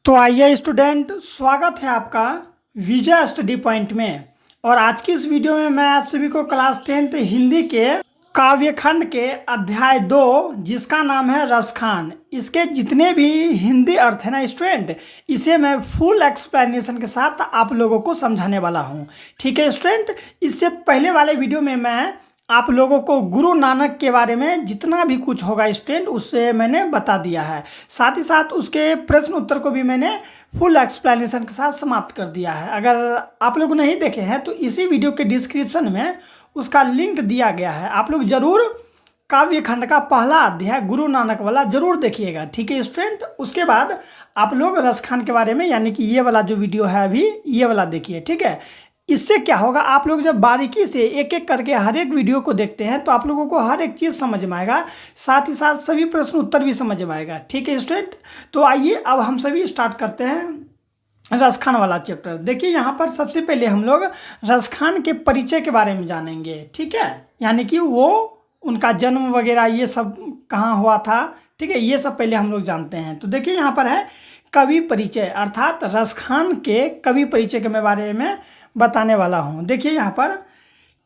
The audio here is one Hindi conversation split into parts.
तो आइए स्टूडेंट, स्वागत है आपका विजय स्टडी पॉइंट में। और आज की इस वीडियो में मैं आप सभी को क्लास 10th हिंदी के काव्यखंड के अध्याय 2 जिसका नाम है रसखान, इसके जितने भी हिंदी अर्थ है ना स्टूडेंट, इसे मैं फुल एक्सप्लेनेशन के साथ आप लोगों को समझाने वाला हूँ। ठीक है स्टूडेंट, इससे पहले वाले वीडियो में मैं आप लोगों को गुरु नानक के बारे में जितना भी कुछ होगा स्टूडेंट उससे मैंने बता दिया है। साथ ही साथ उसके प्रश्न उत्तर को भी मैंने फुल एक्सप्लेनेशन के साथ समाप्त कर दिया है। अगर आप लोग नहीं देखे हैं तो इसी वीडियो के डिस्क्रिप्शन में उसका लिंक दिया गया है। आप लोग जरूर काव्यखंड का पहला अध्याय गुरु नानक वाला जरूर देखिएगा। ठीक है स्टूडेंट, उसके बाद आप लोग रसखान के बारे में यानी कि ये वाला जो वीडियो है अभी ये वाला देखिए। ठीक है, इससे क्या होगा, आप लोग जब बारीकी से एक एक करके हर एक वीडियो को देखते हैं तो आप लोगों को हर एक चीज़ समझ में आएगा, साथ ही साथ सभी प्रश्न उत्तर भी समझ में आएगा। ठीक है स्टूडेंट, तो आइए अब हम सभी स्टार्ट करते हैं रसखान वाला चैप्टर। देखिए यहाँ पर सबसे पहले हम लोग रसखान के परिचय के बारे में जानेंगे। ठीक है, यानी कि वो उनका जन्म वगैरह ये सब कहाँ हुआ था। ठीक है, ये सब पहले हम लोग जानते हैं। तो देखिए यहाँ पर है कवि परिचय, अर्थात रसखान के कवि परिचय के बारे में बताने वाला हूँ। देखिए यहाँ पर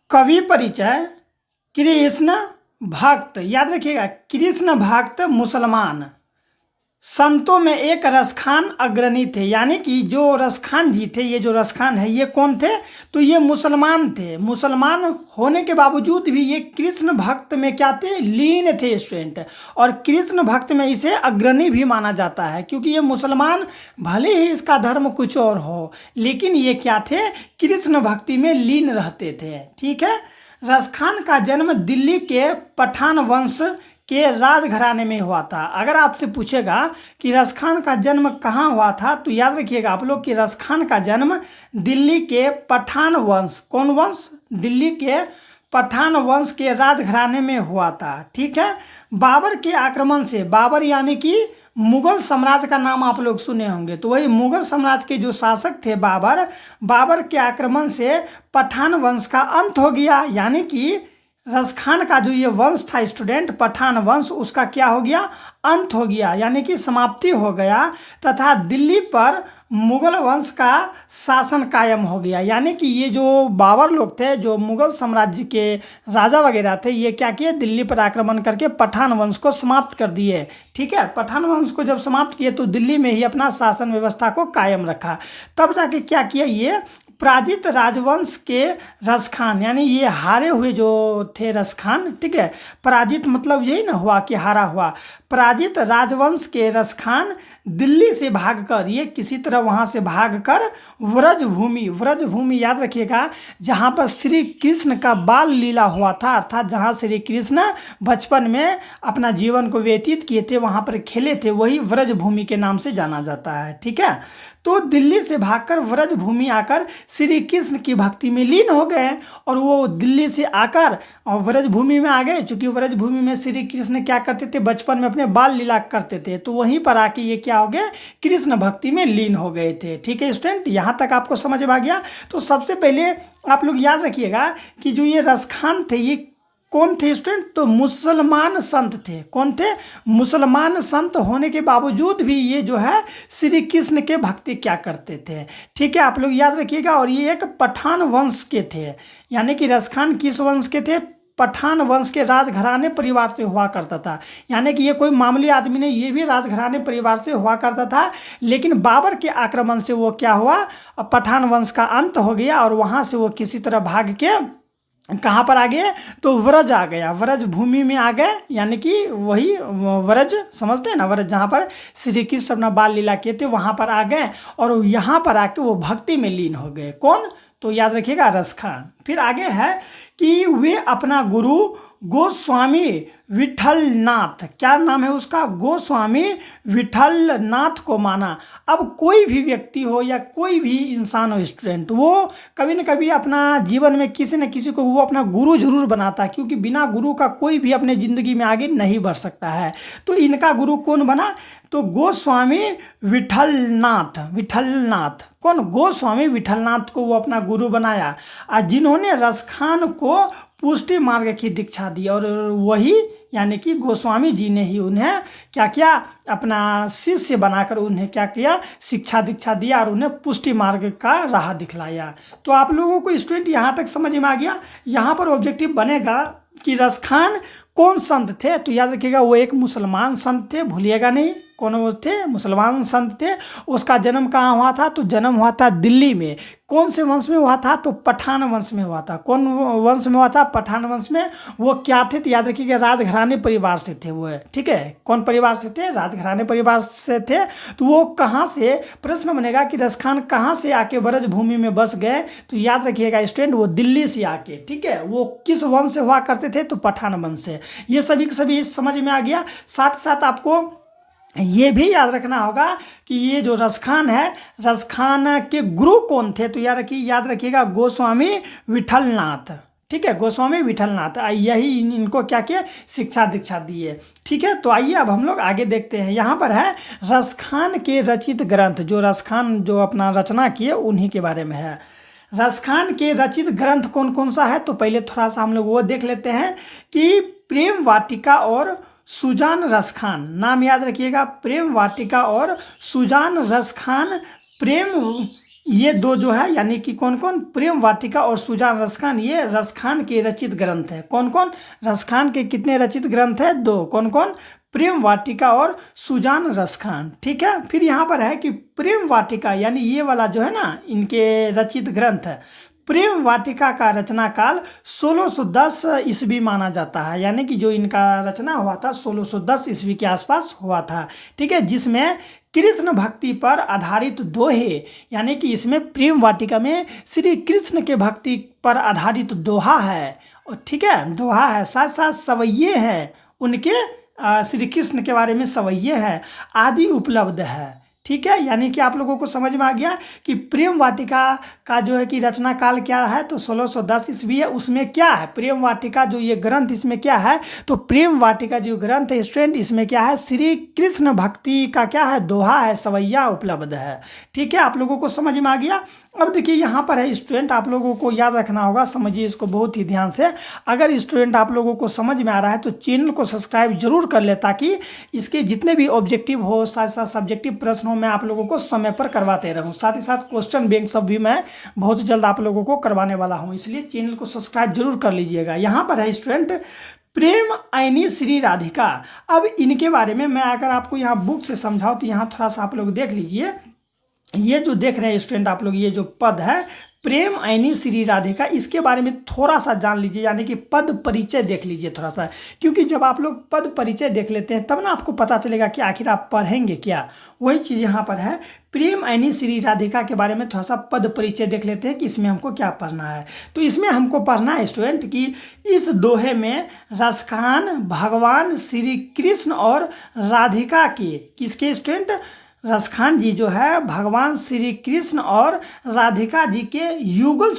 कवि परिचय, कृष्ण भक्त, याद रखिएगा कृष्ण भक्त मुसलमान संतों में एक रसखान अग्रणी थे। यानी कि जो रसखान जी थे, ये जो रसखान है ये कौन थे, तो ये मुसलमान थे। मुसलमान होने के बावजूद भी ये कृष्ण भक्त में क्या थे, लीन थे स्टूडेंट। और कृष्ण भक्त में इसे अग्रणी भी माना जाता है क्योंकि ये मुसलमान भले ही इसका धर्म कुछ और हो लेकिन ये क्या थे, कृष्ण भक्ति में लीन रहते थे। ठीक है, रसखान का जन्म दिल्ली के पठान वंश के राजघराने में हुआ था। अगर आपसे पूछेगा कि रसखान का जन्म कहाँ हुआ था तो याद रखिएगा आप लोग कि रसखान का जन्म दिल्ली के पठान वंश, कौन वंश, दिल्ली के पठान वंश के राजघराने में हुआ था। ठीक है, बाबर के आक्रमण से, बाबर यानी कि मुगल साम्राज्य का नाम आप लोग सुने होंगे, तो वही मुगल साम्राज्य के जो शासक थे बाबर, बाबर के आक्रमण से पठान वंश का अंत हो गया। यानी कि रसखान का जो ये वंश था स्टूडेंट, पठान वंश, उसका क्या हो गया, अंत हो गया, यानी कि समाप्ति हो गया तथा दिल्ली पर मुगल वंश का शासन कायम हो गया। यानी कि ये जो बाबर लोग थे, जो मुगल साम्राज्य के राजा वगैरह थे, ये क्या किए, दिल्ली पर आक्रमण करके पठान वंश को समाप्त कर दिए। ठीक है, पठान वंश को जब समाप्त किए तो दिल्ली में ही अपना शासन व्यवस्था को कायम रखा। तब जाके क्या किया, ये पराजित राजवंश के रसखान, यानी ये हारे हुए जो थे रसखान, ठीक है, पराजित मतलब यही ना हुआ कि हारा हुआ, पराजित राजवंश के रसखान दिल्ली से भागकर, ये किसी तरह वहाँ से भागकर व्रजभूमि, व्रजभूमि याद रखिएगा जहाँ पर श्री कृष्ण का बाल लीला हुआ था, अर्थात जहाँ श्री कृष्ण बचपन में अपना जीवन को व्यतीत किए थे, वहाँ पर खेले थे, वही व्रजभूमि के नाम से जाना जाता है। ठीक है, तो दिल्ली से भागकर व्रजभूमि आकर श्री कृष्ण की भक्ति में लीन हो गए और वो दिल्ली से आकर व्रजभूमि में आ गए। चूँकि व्रजभूमि में श्री कृष्ण क्या करते थे, बचपन में अपने बाल लीला करते थे, तो वहीं पर आके ये क्या हो गए, कृष्ण भक्ति में लीन हो गए थे। ठीक है स्टूडेंट, यहाँ तक आपको समझ में आ गया। तो सबसे पहले आप लोग याद रखिएगा कि जो ये रसखान थे ये कौन थे स्टूडेंट, तो मुसलमान संत थे। कौन थे, मुसलमान संत होने के बावजूद भी ये जो है श्री कृष्ण के भक्ति क्या करते थे। ठीक है, आप लोग याद रखिएगा। और ये एक पठान वंश के थे, यानी कि रसखान किस वंश के थे, पठान वंश के राजघराने परिवार से हुआ करता था। यानी कि ये कोई मामूली आदमी नहीं, ये भी राजघराने परिवार से हुआ करता था। लेकिन बाबर के आक्रमण से वो क्या हुआ, पठान वंश का अंत हो गया और वहाँ से वो किसी तरह भाग के कहाँ पर आ गए, तो व्रज आ गया, व्रज भूमि में आ गए। यानी कि वही व्रज समझते हैं ना, व्रज जहाँ पर श्री कृष्ण अपना बाल लीला किए थे वहाँ पर आ गए और यहाँ पर आके वो भक्ति में लीन हो गए। कौन, तो याद रखिएगा रसखान। फिर आगे है कि वे अपना गुरु गोस्वामी विठलनाथ, क्या नाम है उसका, गोस्वामी विठलनाथ को माना। अब कोई भी व्यक्ति हो या कोई भी इंसान हो स्टूडेंट, वो कभी न कभी अपना जीवन में किसी न किसी को वो अपना गुरु जरूर बनाता है, क्योंकि बिना गुरु का कोई भी अपने ज़िंदगी में आगे नहीं बढ़ सकता है। तो इनका गुरु कौन बना, तो गोस्वामी विठलनाथ, विठलनाथ कौन, गोस्वामी विठलनाथ को वो अपना गुरु बनाया, और जिन्होंने रसखान को पुष्टि मार्ग की दीक्षा दी और वही यानी कि गोस्वामी जी ने ही उन्हें क्या किया, अपना शिष्य बनाकर उन्हें क्या किया, शिक्षा दीक्षा दिया और उन्हें पुष्टि मार्ग का राह दिखलाया। तो आप लोगों को स्टूडेंट यहाँ तक समझ में आ गया। यहाँ पर ऑब्जेक्टिव बनेगा कि रसखान कौन संत थे, तो याद रखिएगा वो एक मुसलमान संत थे, भूलिएगा नहीं, कौन वो थे, मुसलमान संत थे। उसका जन्म कहाँ हुआ था, तो जन्म हुआ था दिल्ली में। कौन से वंश में हुआ था, तो पठान वंश में हुआ था। कौन वंश में हुआ था, पठान वंश में। वो क्या थे, तो याद रखिएगा राजघराने परिवार से थे वो, ठीक है। कौन परिवार से थे, राजघराने परिवार से थे। तो वो कहाँ से, प्रश्न बनेगा कि रसखान कहाँ से आके ब्रज भूमि में बस गए, तो याद रखिएगा स्टूडेंट वो दिल्ली से आके, ठीक है। वो किस वंश से हुआ करते थे, तो पठान वंश से। ये सभी के सभी समझ में आ गया। साथ साथ आपको ये भी याद रखना होगा कि ये जो रसखान है, रसखान के गुरु कौन थे, तो याद रखिएगा गोस्वामी विठलनाथ, ठीक है, गोस्वामी विठलनाथ। यही इनको क्या किया, शिक्षा दीक्षा दी है, ठीक है। तो आइए अब हम लोग आगे देखते हैं। यहाँ पर है रसखान के रचित ग्रंथ, जो रसखान जो अपना रचना किए उन्हीं के बारे में है। रसखान के रचित ग्रंथ कौन कौन सा है, तो पहले थोड़ा सा हम लोग वो देख लेते हैं कि प्रेम वाटिका और सुजान रसखान, नाम याद रखिएगा, प्रेम वाटिका और सुजान रसखान। प्रेम ये दो जो है यानी कि कौन कौन, प्रेम वाटिका और सुजान रसखान, ये रसखान के रचित ग्रंथ है। कौन कौन, रसखान के कितने रचित ग्रंथ है, दो। कौन कौन, प्रेम वाटिका और सुजान रसखान, ठीक है। फिर यहाँ पर है कि प्रेम वाटिका यानी ये वाला जो है ना, इनके रचित ग्रंथ है। प्रेम वाटिका का रचना काल 1610 ईस्वी माना जाता है, यानी कि जो इनका रचना हुआ था 1610 ईस्वी के आसपास हुआ था, ठीक है। जिसमें कृष्ण भक्ति पर आधारित दोहे, यानी कि इसमें प्रेम वाटिका में श्री कृष्ण के भक्ति पर आधारित दोहा है, और ठीक है, दोहा है, साथ साथ सवैये हैं उनके, श्री कृष्ण के बारे में सवैये हैं आदि उपलब्ध है, ठीक है। यानी कि आप लोगों को समझ में आ गया कि प्रेम वाटिका का जो है कि रचना काल क्या है, तो 1610 ईस्वी है। उसमें क्या है, प्रेम वाटिका जो ये ग्रंथ, इसमें क्या है, तो प्रेम वाटिका जो ग्रंथ है स्टूडेंट, इसमें क्या है, श्री कृष्ण भक्ति का क्या है, दोहा है, सवैया उपलब्ध है, ठीक है। आप लोगों को समझ में आ गया। अब देखिए यहाँ पर है स्टूडेंट, आप लोगों को याद रखना होगा, समझिए इसको बहुत ही ध्यान से। अगर स्टूडेंट आप लोगों को समझ में आ रहा है तो चैनल को सब्सक्राइब जरूर कर ले, ताकि इसके जितने भी ऑब्जेक्टिव हो, साथ साथ सब्जेक्टिव प्रश्न हो, मैं आप लोगों को समय पर करवाते रहूं। साथ ही साथ क्वेश्चन बैंक सब भी मैं बहुत जल्द आप लोगों को करवाने वाला हूं, इसलिए चैनल को सब्सक्राइब जरूर कर लीजिएगा। यहाँ पर है स्टूडेंट प्रेम ऐनी श्री राधिका। अब इनके बारे में मैं अगर आपको यहाँ बुक से समझाऊं तो यहाँ थोड़ा सा आप लोग देख लीजिए। ये जो देख रहे हैं स्टूडेंट आप लोग, ये जो पद है प्रेम ऐनी श्री राधिका, इसके बारे में थोड़ा सा जान लीजिए, यानी कि पद परिचय देख लीजिए थोड़ा सा, क्योंकि जब आप लोग पद परिचय देख लेते हैं तब ना आपको पता चलेगा कि आखिर आप पढ़ेंगे क्या। वही चीज़ यहाँ पर है, प्रेम ऐनी श्री राधिका के बारे में थोड़ा सा पद परिचय देख लेते हैं कि इसमें हमको क्या पढ़ना है। तो इसमें हमको पढ़ना है स्टूडेंट कि इस दोहे में रसखान भगवान श्री कृष्ण और राधिका के, किसके स्टूडेंट, रसखान जी जो है भगवान श्री कृष्ण और राधिका जी के युगल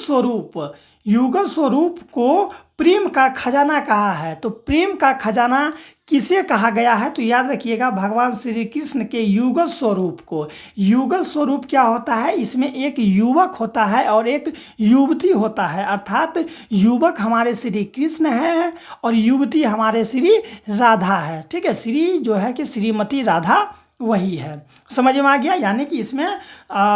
स्वरूप को प्रेम का खजाना कहा है। तो प्रेम का खजाना किसे कहा गया है, तो याद रखिएगा भगवान श्री कृष्ण के युगल स्वरूप को। युगल स्वरूप क्या होता है, इसमें एक युवक होता है और एक युवती होता है, अर्थात युवक हमारे श्री कृष्ण है और युवती हमारे श्री राधा है, ठीक है। श्री जो है कि श्रीमती राधा वही है, समझ में आ गया। यानी कि इसमें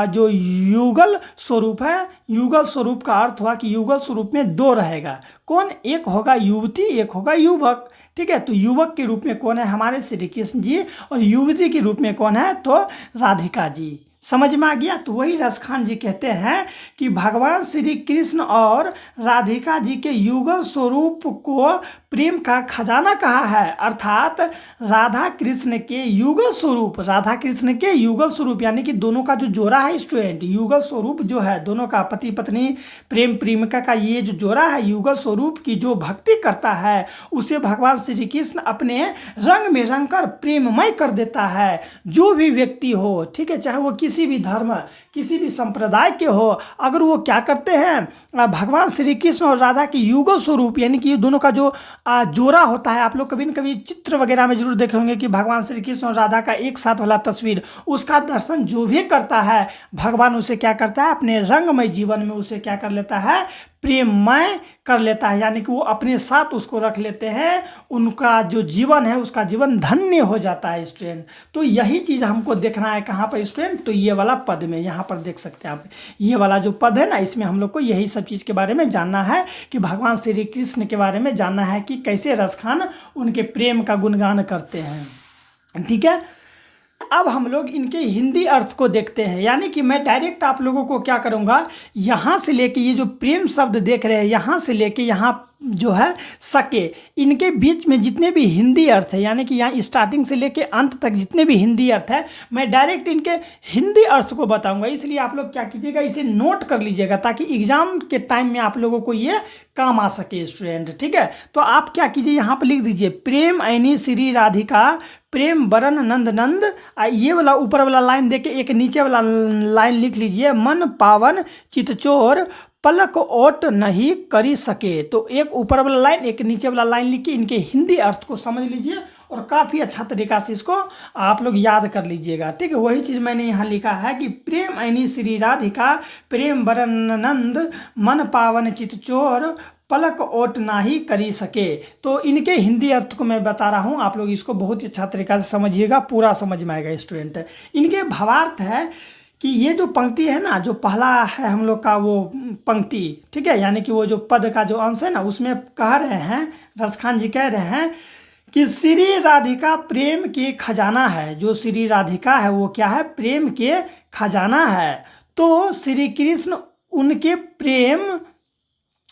जो युगल स्वरूप है, युगल स्वरूप का अर्थ हुआ कि युगल स्वरूप में दो रहेगा, कौन, एक होगा युवती, एक होगा युवक, ठीक है। तो युवक के रूप में कौन है, हमारे श्री कृष्ण जी, और युवती के रूप में कौन है, तो राधिका जी, समझ में आ गया। तो वही रसखान जी कहते हैं कि भगवान श्री कृष्ण और राधिका जी के युगल स्वरूप को प्रेम का खजाना कहा है, अर्थात राधा कृष्ण के युगल स्वरूप, राधा कृष्ण के युगल स्वरूप यानी कि दोनों का जो जोड़ा है स्टूडेंट, युगल स्वरूप जो है दोनों का, पति पत्नी प्रेम प्रेमिका का ये जो जोड़ा है, युगल स्वरूप की जो भक्ति करता है उसे भगवान श्री कृष्ण अपने रंग में रंग कर प्रेममय कर देता है। जो भी व्यक्ति हो, ठीक है, चाहे वो किसी भी धर्म, किसी भी संप्रदाय के हो, अगर वो क्या करते हैं, भगवान श्री कृष्ण और राधा के युगल स्वरूप यानी कि दोनों का जो जोड़ा होता है, आप लोग कभी न कभी चित्र वगैरह में जरूर देखे होंगे कि भगवान श्री कृष्ण और राधा का एक साथ वाला तस्वीर, उसका दर्शन जो भी करता है भगवान उसे क्या करता है, अपने रंगमय जीवन में उसे क्या कर लेता है, प्रेममय कर लेता है, यानी कि वो अपने साथ उसको रख लेते हैं, उनका जो जीवन है उसका जीवन धन्य हो जाता है स्टूडेंट। तो यही चीज़ हमको देखना है कहाँ पर स्टूडेंट, तो ये वाला पद में, यहाँ पर देख सकते हैं आप, ये वाला जो पद है ना, इसमें हम लोग को यही सब चीज़ के बारे में जानना है कि भगवान श्री कृष्ण के बारे में जानना है कि कैसे रसखान उनके प्रेम का गुणगान करते हैं। ठीक है, अब हम लोग इनके हिंदी अर्थ को देखते हैं, यानी कि मैं डायरेक्ट आप लोगों को क्या करूँगा, यहाँ से लेके ये जो प्रेम शब्द देख रहे हैं, यहाँ से लेके यहाँ जो है सके, इनके बीच में जितने भी हिंदी अर्थ है, यानी कि यहाँ स्टार्टिंग से लेके अंत तक जितने भी हिंदी अर्थ है, मैं डायरेक्ट इनके हिंदी अर्थ को बताऊंगा। इसलिए आप लोग क्या कीजिएगा, इसे नोट कर लीजिएगा ताकि एग्जाम के टाइम में आप लोगों को ये काम आ सके स्टूडेंट। ठीक है, तो आप क्या कीजिए, यहाँ पर लिख दीजिए प्रेम ऐनी श्री राधिका प्रेम बरन नंद नंद, ये वाला ऊपर वाला लाइन देके एक नीचे वाला लाइन लिख लीजिए, मन पावन चितचोर पलक ओट नहीं करी सके। तो एक ऊपर वाला लाइन एक नीचे वाला लाइन लिख के इनके हिंदी अर्थ को समझ लीजिए और काफ़ी अच्छा तरीका से इसको आप लोग याद कर लीजिएगा। ठीक है, वही चीज़ मैंने यहाँ लिखा है कि प्रेम ऐनी श्री राधिका प्रेम बरन नंद मन पावन चितचोर पलक ओट नाही करी सके। तो इनके हिंदी अर्थ को मैं बता रहा हूँ, आप लोग इसको बहुत ही अच्छा तरीका से समझिएगा, पूरा समझ में आएगा स्टूडेंट। इनके भावार्थ है कि ये जो पंक्ति है ना, जो पहला है हम लोग का वो पंक्ति, ठीक है, यानी कि वो जो पद का जो अंश है ना, उसमें कह रहे हैं, रसखान जी कह रहे हैं कि श्री राधिका प्रेम के खजाना है। जो श्री राधिका है वो क्या है, प्रेम के खजाना है। तो श्री कृष्ण उनके प्रेम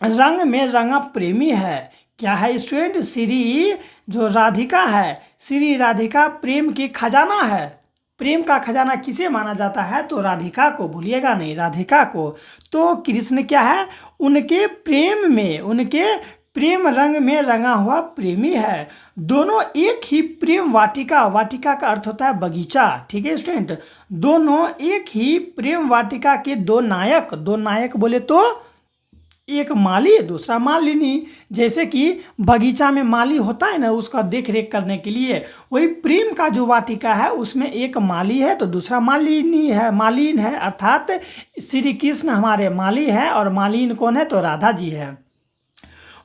रंग में रंगा प्रेमी है। क्या है स्टूडेंट, श्री जो राधिका है, श्री राधिका प्रेम के खजाना है। प्रेम का खजाना किसे माना जाता है, तो राधिका को, भूलिएगा नहीं, राधिका को। तो कृष्ण क्या है, उनके प्रेम में, उनके प्रेम रंग में रंगा हुआ प्रेमी है। दोनों एक ही प्रेम वाटिका, वाटिका का अर्थ होता है बगीचा। ठीक है स्टूडेंट, दोनों एक ही प्रेम वाटिका के दो नायक, दो नायक बोले तो एक माली दूसरा मालिनी। जैसे कि बगीचा में माली होता है ना, उसका देख रेख करने के लिए, वही प्रेम का जो वाटिका है उसमें एक माली है तो दूसरा मालिनी है, मालिन है। अर्थात श्री कृष्ण हमारे माली है और मालिन कौन है, तो राधा जी है।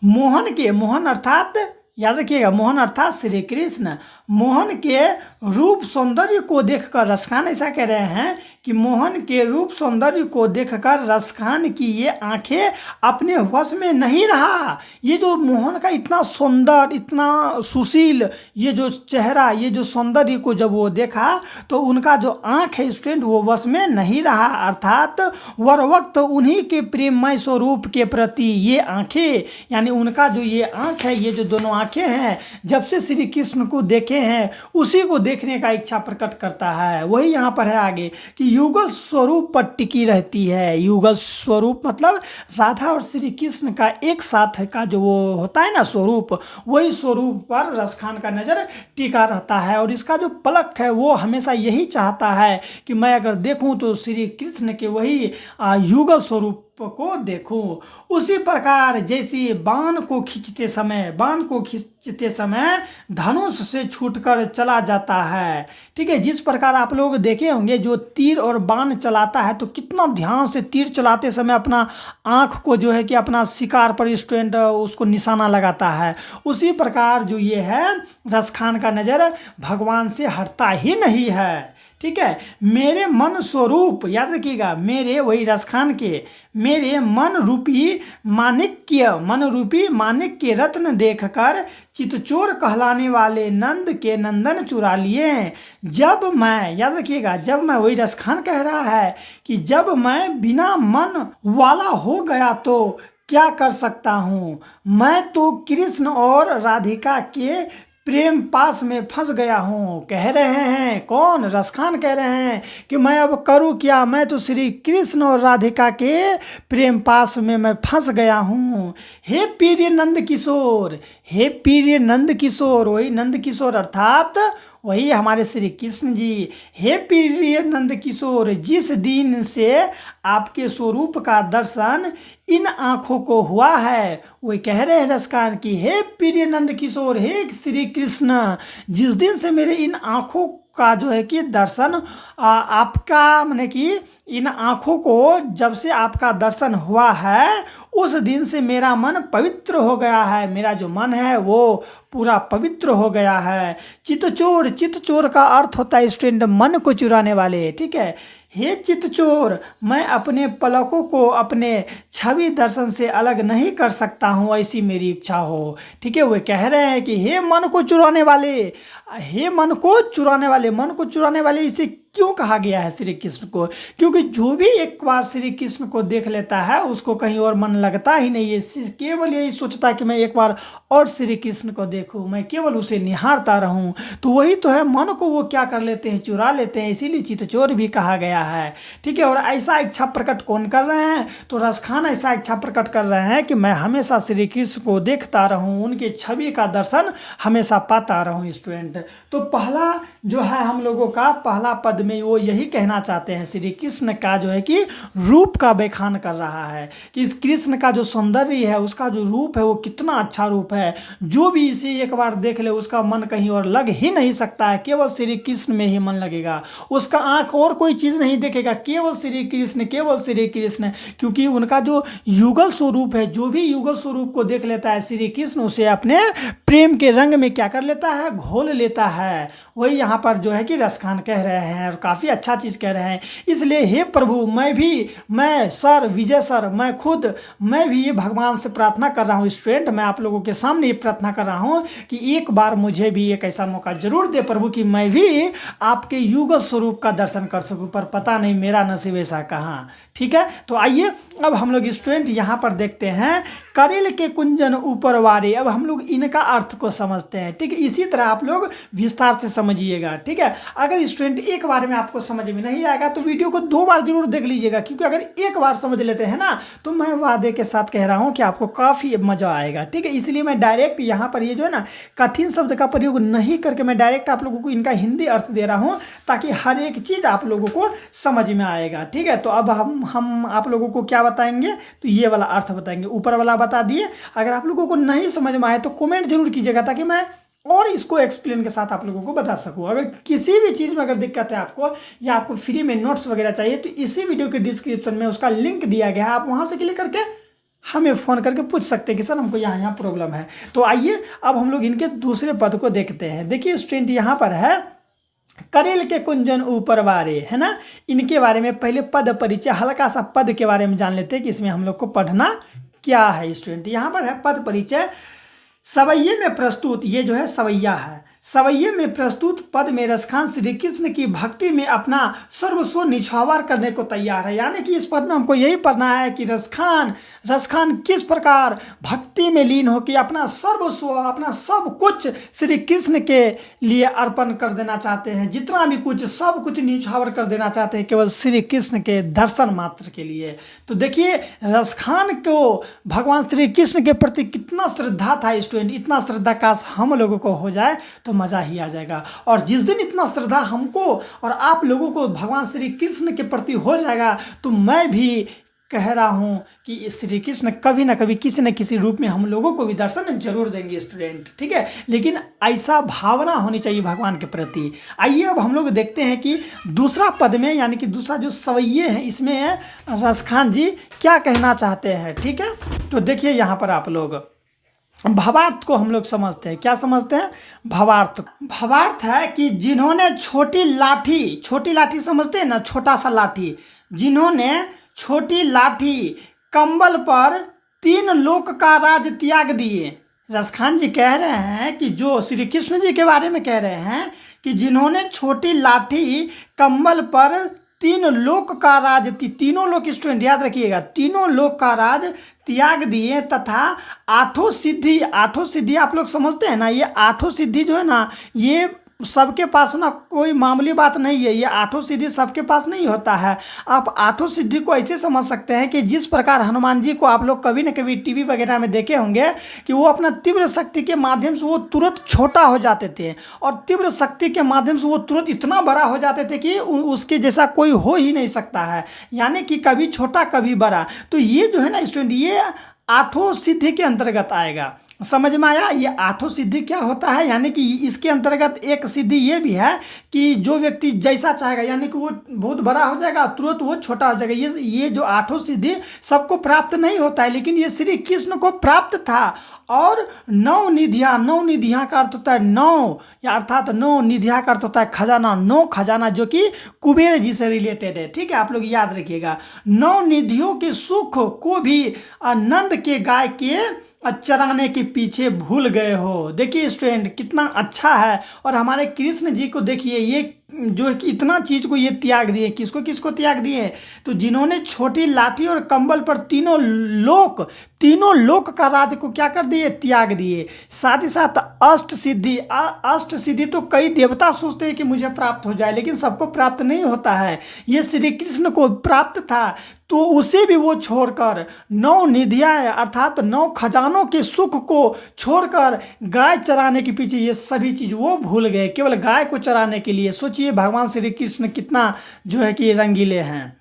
मोहन के, मोहन अर्थात याद रखिएगा, मोहन अर्थात श्री कृष्ण। मोहन के रूप सौंदर्य को देखकर रसखान ऐसा कह रहे हैं कि मोहन के रूप सौंदर्य को देखकर रसखान की ये आंखें अपने वश में नहीं रहा। ये जो मोहन का इतना सुंदर, इतना सुशील ये जो चेहरा, ये जो सौंदर्य को जब वो देखा तो उनका जो आंख है स्टूडेंट वो वश में नहीं रहा। अर्थात वर वक्त उन्हीं के प्रेममय स्वरूप के प्रति ये आंखें, यानी उनका जो ये आंख है, ये जो दोनों आंखें हैं, जब से श्री कृष्ण को देखे हैं उसी को देखने का इच्छा प्रकट करता है। वही यहाँ पर है आगे कि युगल स्वरूप पर टिकी रहती है। युगल स्वरूप मतलब राधा और श्री कृष्ण का एक साथ का जो वो होता है ना स्वरूप, वही स्वरूप पर रसखान का नज़र टिका रहता है। और इसका जो पलक है वो हमेशा यही चाहता है कि मैं अगर देखूं तो श्री कृष्ण के वही युगल स्वरूप को देखूं। उसी प्रकार जैसे बाण को खींचते समय धनुष से छूटकर चला जाता है। ठीक है, जिस प्रकार आप लोग देखे होंगे जो तीर और बाण चलाता है तो कितना ध्यान से तीर चलाते समय अपना आँख को जो है कि अपना शिकार पर स्टूडेंट उसको निशाना लगाता है। उसी प्रकार जो ये है रसखान का नज़र भगवान से हटता ही नहीं है। ठीक है, मेरे मन स्वरूप याद रखिएगा, मेरे वही रसखान के मेरे मन रूपी माणिक्य रत्न देखकर चितचोर कहलाने वाले नंद के नंदन चुरा लिए। जब मैं, याद रखिएगा, जब मैं, वही रसखान कह रहा है कि जब मैं बिना मन वाला हो गया तो क्या कर सकता हूँ। मैं तो कृष्ण और राधिका के प्रेम पास में फंस गया हूँ। कह रहे हैं कौन, रसखान कह रहे हैं कि मैं अब करूँ क्या, मैं तो श्री कृष्ण और राधिका के प्रेम पास में मैं फंस गया हूँ। हे प्रिय नंद किशोर, हे प्रिय नंद किशोर, वही नंद किशोर अर्थात वही हमारे श्री कृष्ण जी। हे प्रिय नंद किशोर, जिस दिन से आपके स्वरूप का दर्शन इन आँखों को हुआ है, वही कह रहे हैं रसखान की हे प्रिय नंद किशोर, हे श्री कृष्ण, जिस दिन से मेरे इन आँखों का जो है कि दर्शन आपका माने कि इन आँखों को जब से आपका दर्शन हुआ है उस दिन से मेरा मन पवित्र हो गया है, मेरा जो मन है वो पूरा पवित्र हो गया है। चित्तचोर, चित्तचोर का अर्थ होता है स्टूडेंट मन को चुराने वाले, ठीक है। हे चित्तचोर, मैं अपने पलकों को अपने छवि दर्शन से अलग नहीं कर सकता हूँ, ऐसी मेरी इच्छा हो, ठीक है। वे कह रहे हैं कि हे मन को चुराने वाले, हे मन को चुराने वाले, मन को चुराने वाले इसे क्यों कहा गया है श्री कृष्ण को? क्योंकि जो भी एक बार श्री कृष्ण को देख लेता है उसको कहीं और मन लगता ही नहीं है, केवल यही सोचता है कि मैं एक बार और श्री कृष्ण को देखूं, मैं केवल उसे निहारता रहूं। तो वही तो है, मन को वो क्या कर लेते हैं, चुरा लेते हैं, इसीलिए चित्तचोर भी कहा गया है, ठीक है। और ऐसा इच्छा प्रकट कौन कर रहे हैं? तो रसखान ऐसा इच्छा प्रकट कर रहे हैं कि मैं हमेशा श्री कृष्ण को देखता रहूं, उनके छवि का दर्शन हमेशा पाता रहूं स्टूडेंट। तो पहला जो है हम लोगों का पहला पद में वो यही कहना चाहते हैं, श्री कृष्ण का जो है कि रूप का बखान कर रहा है कि इस कृष्ण का जो सौंदर्य है, उसका जो रूप है वो कितना अच्छा रूप है, जो भी इसे एक बार देख ले उसका मन कहीं और लग ही नहीं सकता है, केवल श्री कृष्ण में ही मन लगेगा, उसका आंख और कोई चीज़ नहीं देखेगा, केवल श्री कृष्ण, केवल श्री कृष्ण। क्योंकि उनका जो युगल स्वरूप है, जो भी युगल स्वरूप को देख लेता है श्री कृष्ण उसे अपने प्रेम के रंग में क्या कर लेता है, घोल लेता है। वही यहाँ पर जो है कि रसखान कह रहे हैं और काफ़ी अच्छा चीज़ कह रहे हैं। इसलिए हे प्रभु, मैं सर विजय सर, मैं भी ये भगवान से प्रार्थना कर रहा हूँ स्टूडेंट, मैं आप लोगों के सामने ये प्रार्थना कर रहा हूँ कि एक बार मुझे भी एक ऐसा मौका जरूर दे प्रभु कि मैं भी आपके युगल स्वरूप का दर्शन कर सकूँ, पर पता नहीं मेरा नसीब ऐसा कहाँ, ठीक है। तो आइए अब हम लोग स्टूडेंट यहाँ पर देखते हैं, करेल के कुंजन ऊपर वारे। अब हम लोग इनका अर्थ को समझते हैं, ठीक है। इसी तरह आप लोग विस्तार से समझिएगा, ठीक है। अगर स्टूडेंट एक बार में आपको समझ में नहीं आएगा तो वीडियो को 2 बार जरूर देख लीजिएगा, क्योंकि अगर एक बार समझ लेते हैं ना तो मैं वादे के साथ कह रहा हूँ कि आपको काफ़ी मज़ा आएगा, ठीक है। इसलिए मैं डायरेक्ट यहाँ पर ये जो है ना कठिन शब्द का प्रयोग नहीं करके मैं डायरेक्ट आप लोगों को इनका हिंदी अर्थ दे रहा हूँ, ताकि हर एक चीज़ आप लोगों को समझ में आएगा, ठीक है। तो अब हम आप लोगों को क्या बताएंगे, तो ये वाला अर्थ बताएंगे, ऊपर वाला बता दिए। अगर आप लोगों को नहीं समझ में आए तो कमेंट जरूर कीजिएगा, ताकि मैं और इसको एक्सप्लेन के साथ आप लोगों को बता सकूं। अगर किसी भी चीज़ में अगर दिक्कत है आपको, या आपको फ्री में नोट्स वगैरह चाहिए, तो इसी वीडियो के डिस्क्रिप्शन में उसका लिंक दिया गया है, आप वहां से क्लिक करके हमें फ़ोन करके पूछ सकते हैं कि सर हमको यहाँ प्रॉब्लम है। तो आइए अब हम लोग इनके दूसरे पद को देखते हैं। देखिए स्टूडेंट यहाँ पर है करेल के कुंजन ऊपर वारे, है ना। इनके बारे में पहले पद परिचय, हल्का सा पद के बारे में जान लेते हैं कि इसमें हम लोग को पढ़ना क्या है स्टूडेंट। यहाँ पर है पद परिचय, सवैये में प्रस्तुत, ये जो है सवैया है, सवैये में प्रस्तुत पद में रसखान श्री कृष्ण की भक्ति में अपना सर्वस्व निछावर करने को तैयार है। यानी कि इस पद में हमको यही पढ़ना है कि रसखान किस प्रकार भक्ति में लीन होकर अपना सर्वस्व, अपना सब कुछ श्री कृष्ण के लिए अर्पण कर देना चाहते हैं, जितना भी कुछ सब कुछ निछावर कर देना चाहते हैं केवल श्री कृष्ण के दर्शन मात्र के लिए। तो देखिए रसखान को भगवान श्री कृष्ण के प्रति कितना श्रद्धा था स्टूडेंट, इतना श्रद्धा काश हम लोगों को हो जाए तो मज़ा ही आ जाएगा। और जिस दिन इतना श्रद्धा हमको और आप लोगों को भगवान श्री कृष्ण के प्रति हो जाएगा, तो मैं भी कह रहा हूँ कि श्री कृष्ण कभी ना कभी किसी न किसी रूप में हम लोगों को भी दर्शन जरूर देंगे स्टूडेंट, ठीक है। लेकिन ऐसा भावना होनी चाहिए भगवान के प्रति। आइए अब हम लोग देखते हैं कि दूसरा पद में, यानी कि दूसरा जो सवैये है, इसमें रसखान जी क्या कहना चाहते हैं, ठीक है। तो देखिए यहाँ पर आप लोग भावार्थ को हम लोग समझते हैं। क्या समझते हैं? भावार्थ है कि जिन्होंने छोटी लाठी समझते हैं ना, छोटा सा लाठी, जिन्होंने छोटी लाठी कंबल पर 3 लोक का राज त्याग दिए। रसखान जी कह रहे हैं कि जो श्री कृष्ण जी के बारे में कह रहे हैं कि जिन्होंने छोटी लाठी कंबल पर 3 लोक का राज, तीनों लोक स्टूडेंट याद रखिएगा, तीनों लोक का राज त्याग दिए तथा 8 सिद्धि आप लोग समझते हैं ना, ये 8 सिद्धि जो है ना, ये सबके पास होना कोई मामूली बात नहीं है। ये 8 सिद्धि सबके पास नहीं होता है। आप 8 सिद्धि को ऐसे समझ सकते हैं कि जिस प्रकार हनुमान जी को आप लोग कभी न कभी टीवी वगैरह में देखे होंगे कि वो अपना तीव्र शक्ति के माध्यम से वो तुरंत छोटा हो जाते थे, और तीव्र शक्ति के माध्यम से वो तुरंत इतना बड़ा हो जाते थे कि उसके जैसा कोई हो ही नहीं सकता है, यानी कि कभी छोटा कभी बड़ा। तो ये जो है ना स्टूडेंट, ये 8 सिद्धि के अंतर्गत आएगा। समझ में आया। ये आठों सिद्धि क्या होता है, यानी कि इसके अंतर्गत एक सिद्धि ये भी है कि जो व्यक्ति जैसा चाहेगा, यानी कि वो बहुत बड़ा हो जाएगा तुरंत वो छोटा हो जाएगा। ये जो आठों सिद्धि सबको प्राप्त नहीं होता है, लेकिन ये श्री कृष्ण को प्राप्त था। और नौ निधियाँ का अर्थ होता है नौ, या अर्थात नौ निधियाँ का अर्थ होता है खजाना, नौ खजाना जो कि कुबेर जी से रिलेटेड है। ठीक है, आप लोग याद रखिएगा। नौ निधियों के सुख को भी नंद के गाय के चराने के पीछे भूल गए हो। देखिए स्टूडेंट कितना अच्छा है। और हमारे कृष्ण जी को देखिए, ये जो है कि इतना चीज को ये त्याग दिए। किसको किसको त्याग दिए? तो जिन्होंने छोटी लाठी और कंबल पर तीनों लोक का राज को क्या कर दिए? त्याग दिए। साथ ही साथ अष्ट सिद्धि तो कई देवता सोचते हैं कि मुझे प्राप्त हो जाए, लेकिन सबको प्राप्त नहीं होता है। ये श्री कृष्ण को प्राप्त था, तो उसे भी वो छोड़कर नौ निधियाँ अर्थात नौ खजानों के सुख को छोड़कर गाय चराने के पीछे ये सभी चीज़ वो भूल गए, केवल गाय को चराने के लिए। सोचिए भगवान श्री कृष्ण कितना जो है कि रंगीले हैं।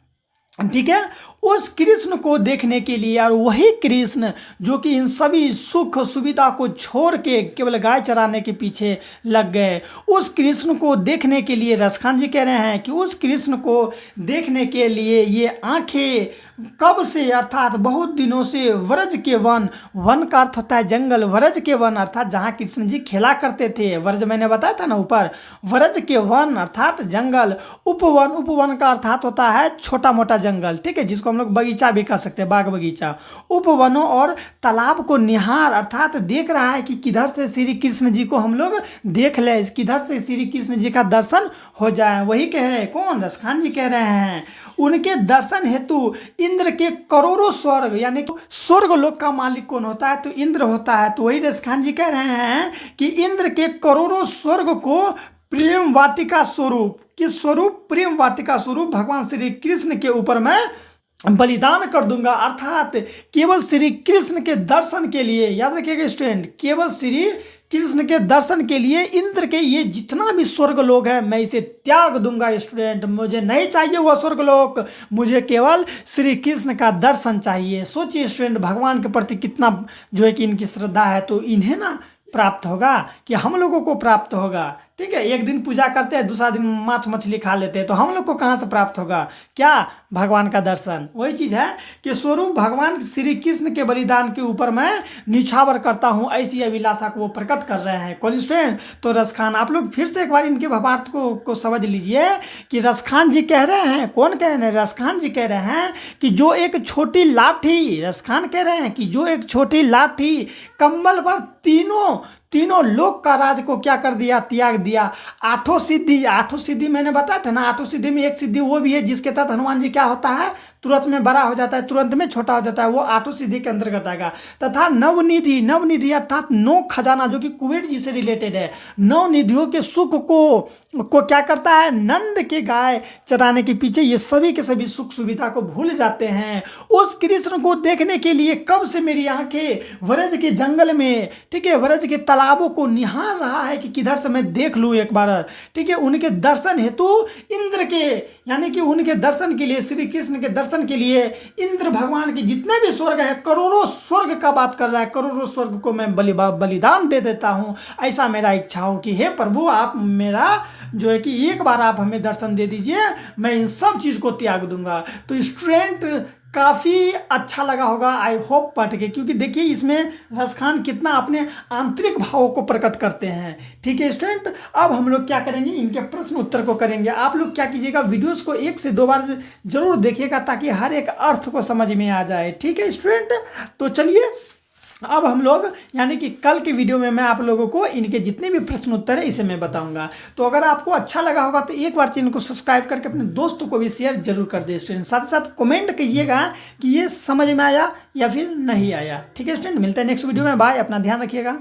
ठीक है, उस कृष्ण को देखने के लिए, और वही कृष्ण जो कि इन सभी सुख सुविधा को छोड़ के केवल गाय चराने के पीछे लग गए, उस कृष्ण को देखने के लिए रसखान जी कह रहे हैं कि उस कृष्ण को देखने के लिए ये आंखें कब से, अर्थात बहुत दिनों से व्रज के वन का अर्थ होता है जंगल, व्रज के वन अर्थात जहाँ कृष्ण जी खेला करते थे। व्रज मैंने बताया था ना ऊपर, व्रज के वन अर्थात जंगल। उपवन का अर्थात होता है छोटा मोटा जंगल। ठीक है, जिसको हम लोग बगीचा भी कह सकते हैं, बाग बगीचा। उपवनों और तालाब को निहार अर्थात देख रहा है कि किधर से श्री कृष्ण जी को हम लोग देख ले, किधर से श्री कृष्ण जी का दर्शन हो जाए। वही कह रहे हैं, कौन? रसखान जी कह रहे हैं। उनके दर्शन हेतु इंद्र के करोड़ों स्वर्ग, यानी स्वर्ग लोक का मालिक कौन होता है? तो इंद्र होता है। तो वही रसखान जी कह रहे हैं कि इंद्र के करोड़ों स्वर्ग को प्रेम वाटिका स्वरूप, किस स्वरूप? प्रेम वाटिका स्वरूप भगवान श्री कृष्ण के ऊपर मैं बलिदान कर दूंगा। अर्थात केवल श्री कृष्ण के दर्शन के लिए, याद रखिएगा स्टूडेंट, केवल श्री कृष्ण के दर्शन के लिए इंद्र के ये जितना भी स्वर्ग लोग है मैं इसे त्याग दूंगा। स्टूडेंट, मुझे नहीं चाहिए वो स्वर्ग लोक, मुझे केवल श्री कृष्ण का दर्शन चाहिए। सोचिए स्टूडेंट, भगवान के प्रति कितना जो है कि इनकी श्रद्धा है। तो इन्हें ना प्राप्त होगा कि हम लोगों को प्राप्त होगा। ठीक है, एक दिन पूजा करते हैं, दूसरा दिन मांस मछली खा लेते हैं, तो हम लोग को कहाँ से प्राप्त होगा? क्या? भगवान का दर्शन। वही चीज़ है कि स्वरूप भगवान श्री कृष्ण के बलिदान के ऊपर मैं निछावर करता हूँ, ऐसी अभिलाषा को वो प्रकट कर रहे हैं। कौन स्टूडेंट? तो रसखान। आप लोग फिर से एक बार इनके भावार्थ को समझ लीजिए कि रसखान जी कह रहे हैं, कौन कह रहे हैं? रसखान जी कह रहे हैं कि जो एक छोटी लाठी, रसखान कह रहे हैं कि जो एक छोटी लाठी कंबल पर तीनों लोक का राज को क्या कर दिया? त्याग दिया। आठों सिद्धि मैंने बताया था ना, आठों सिद्धि में एक सिद्धि वो भी है जिसके तहत हनुमान जी क्या होता है? तुरंत में बड़ा हो जाता है, तुरंत में छोटा हो जाता है, वो आठों सिद्धि के अंतर्गत आएगा। तथा नवनिधि अर्थात नौ खजाना जो कि कुबेर जी से रिलेटेड है। नौ निधियों के सुख को क्या करता है? नंद के गाय चराने के पीछे ये सभी के सभी सुख सुविधा को भूल जाते हैं। उस कृष्ण को देखने के लिए कब से मेरी आंखें व्रज के जंगल में, ठीक है, व्रज के तालाबों को निहार रहा है कि किधर से मैं देख लूँ एक बार। ठीक है, उनके दर्शन हेतु इंद्र के, यानी कि उनके दर्शन के लिए, श्री कृष्ण के दर्शन के लिए इंद्र भगवान के जितने भी स्वर्ग है, करोड़ों स्वर्ग का बात कर रहा है, करोड़ों स्वर्ग को मैं बलिदान दे देता हूँ। ऐसा मेरा इच्छा हो कि हे प्रभु, आप मेरा जो है कि एक बार आप हमें दर्शन दे दीजिए, मैं इन सब चीज़ को त्याग दूंगा। तो स्टूडेंट काफ़ी अच्छा लगा होगा, आई होप पढ़ के, क्योंकि देखिए इसमें रसखान कितना अपने आंतरिक भावों को प्रकट करते हैं। ठीक है स्टूडेंट, अब हम लोग क्या करेंगे? इनके प्रश्न उत्तर को करेंगे। आप लोग क्या कीजिएगा, वीडियोस को 1 से 2 बार जरूर देखिएगा ताकि हर एक अर्थ को समझ में आ जाए। ठीक है स्टूडेंट, तो चलिए अब हम लोग, यानी कि कल के वीडियो में मैं आप लोगों को इनके जितने भी प्रश्न उत्तर है इसे मैं बताऊंगा। तो अगर आपको अच्छा लगा होगा तो एक बार चैनल को सब्सक्राइब करके अपने दोस्तों को भी शेयर जरूर कर दे स्टूडेंट। साथ ही साथ कमेंट कीजिएगा कि ये समझ में आया या फिर नहीं आया। ठीक है स्टूडेंट, मिलते हैं नेक्स्ट वीडियो में। बाय, अपना ध्यान रखिएगा।